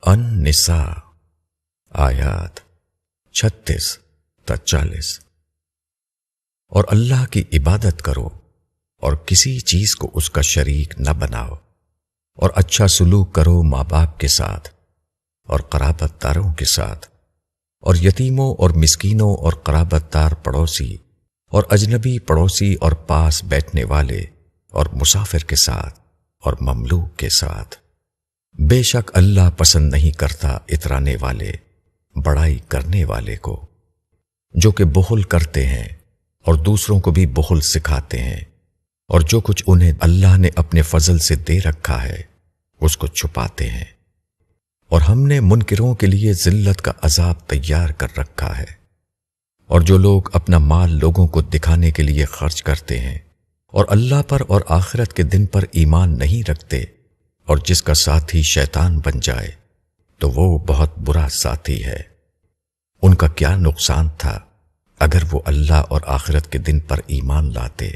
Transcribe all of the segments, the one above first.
النساء آیات 36 تا 40۔ اور اللہ کی عبادت کرو اور کسی چیز کو اس کا شریک نہ بناؤ، اور اچھا سلوک کرو ماں باپ کے ساتھ اور قرابت داروں کے ساتھ، اور یتیموں اور مسکینوں اور قرابت دار پڑوسی اور اجنبی پڑوسی اور پاس بیٹھنے والے اور مسافر کے ساتھ اور مملوک کے ساتھ۔ بے شک اللہ پسند نہیں کرتا اترانے والے، بڑائی کرنے والے کو، جو کہ بخل کرتے ہیں اور دوسروں کو بھی بخل سکھاتے ہیں، اور جو کچھ انہیں اللہ نے اپنے فضل سے دے رکھا ہے اس کو چھپاتے ہیں۔ اور ہم نے منکروں کے لیے ذلت کا عذاب تیار کر رکھا ہے۔ اور جو لوگ اپنا مال لوگوں کو دکھانے کے لیے خرچ کرتے ہیں اور اللہ پر اور آخرت کے دن پر ایمان نہیں رکھتے، اور جس کا ساتھی شیطان بن جائے تو وہ بہت برا ساتھی ہے۔ ان کا کیا نقصان تھا اگر وہ اللہ اور آخرت کے دن پر ایمان لاتے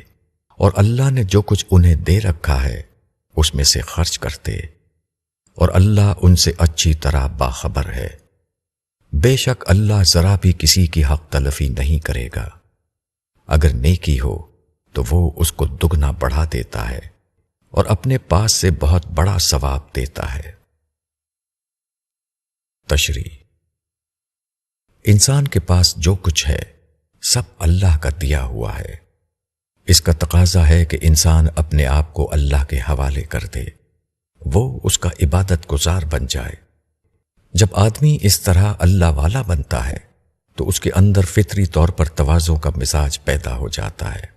اور اللہ نے جو کچھ انہیں دے رکھا ہے اس میں سے خرچ کرتے، اور اللہ ان سے اچھی طرح باخبر ہے۔ بے شک اللہ ذرا بھی کسی کی حق تلفی نہیں کرے گا۔ اگر نیکی ہو تو وہ اس کو دگنا بڑھا دیتا ہے اور اپنے پاس سے بہت بڑا ثواب دیتا ہے۔ تشریح: انسان کے پاس جو کچھ ہے سب اللہ کا دیا ہوا ہے۔ اس کا تقاضا ہے کہ انسان اپنے آپ کو اللہ کے حوالے کر دے، وہ اس کا عبادت گزار بن جائے۔ جب آدمی اس طرح اللہ والا بنتا ہے تو اس کے اندر فطری طور پر تواضع کا مزاج پیدا ہو جاتا ہے۔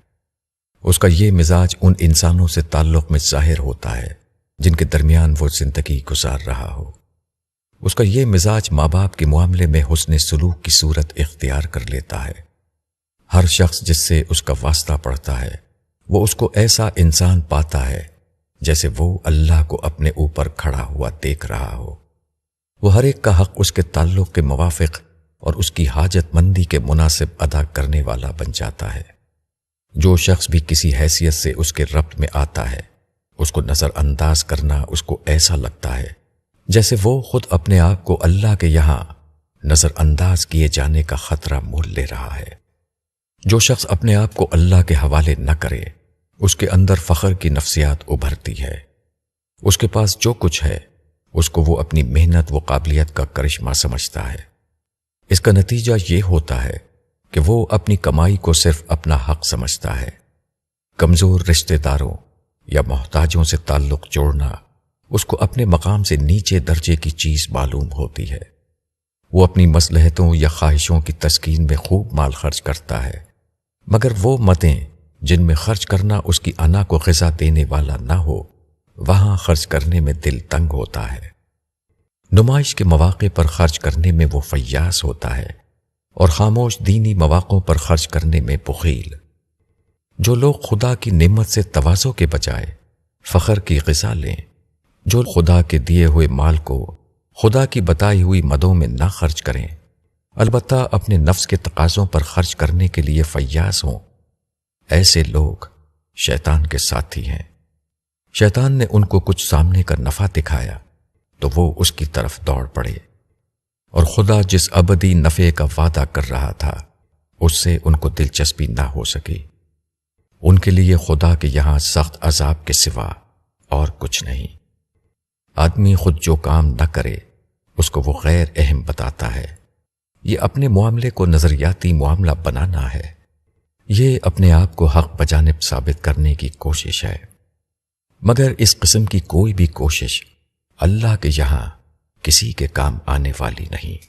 اس کا یہ مزاج ان انسانوں سے تعلق میں ظاہر ہوتا ہے جن کے درمیان وہ زندگی گزار رہا ہو۔ اس کا یہ مزاج ماں باپ کے معاملے میں حسن سلوک کی صورت اختیار کر لیتا ہے۔ ہر شخص جس سے اس کا واسطہ پڑتا ہے وہ اس کو ایسا انسان پاتا ہے جیسے وہ اللہ کو اپنے اوپر کھڑا ہوا دیکھ رہا ہو۔ وہ ہر ایک کا حق اس کے تعلق کے موافق اور اس کی حاجت مندی کے مناسب ادا کرنے والا بن جاتا ہے۔ جو شخص بھی کسی حیثیت سے اس کے ربط میں آتا ہے اس کو نظر انداز کرنا اس کو ایسا لگتا ہے جیسے وہ خود اپنے آپ کو اللہ کے یہاں نظر انداز کیے جانے کا خطرہ مول لے رہا ہے۔ جو شخص اپنے آپ کو اللہ کے حوالے نہ کرے اس کے اندر فخر کی نفسیات ابھرتی ہے۔ اس کے پاس جو کچھ ہے اس کو وہ اپنی محنت و قابلیت کا کرشمہ سمجھتا ہے۔ اس کا نتیجہ یہ ہوتا ہے کہ وہ اپنی کمائی کو صرف اپنا حق سمجھتا ہے۔ کمزور رشتہ داروں یا محتاجوں سے تعلق جوڑنا اس کو اپنے مقام سے نیچے درجے کی چیز معلوم ہوتی ہے۔ وہ اپنی مصلحتوں یا خواہشوں کی تسکین میں خوب مال خرچ کرتا ہے، مگر وہ مدیں جن میں خرچ کرنا اس کی انا کو غذا دینے والا نہ ہو وہاں خرچ کرنے میں دل تنگ ہوتا ہے۔ نمائش کے مواقع پر خرچ کرنے میں وہ فیاض ہوتا ہے اور خاموش دینی مواقعوں پر خرچ کرنے میں بخیل۔ جو لوگ خدا کی نعمت سے تواضع کے بجائے فخر کی غذا لیں، جو خدا کے دیے ہوئے مال کو خدا کی بتائی ہوئی مدوں میں نہ خرچ کریں، البتہ اپنے نفس کے تقاضوں پر خرچ کرنے کے لیے فیاض ہوں، ایسے لوگ شیطان کے ساتھی ہیں۔ شیطان نے ان کو کچھ سامنے کا نفع دکھایا تو وہ اس کی طرف دوڑ پڑے، اور خدا جس ابدی نفع کا وعدہ کر رہا تھا اس سے ان کو دلچسپی نہ ہو سکی۔ ان کے لیے خدا کے یہاں سخت عذاب کے سوا اور کچھ نہیں۔ آدمی خود جو کام نہ کرے اس کو وہ غیر اہم بتاتا ہے۔ یہ اپنے معاملے کو نظریاتی معاملہ بنانا ہے۔ یہ اپنے آپ کو حق بجانب ثابت کرنے کی کوشش ہے، مگر اس قسم کی کوئی بھی کوشش اللہ کے یہاں کسی کے کام آنے والی نہیں۔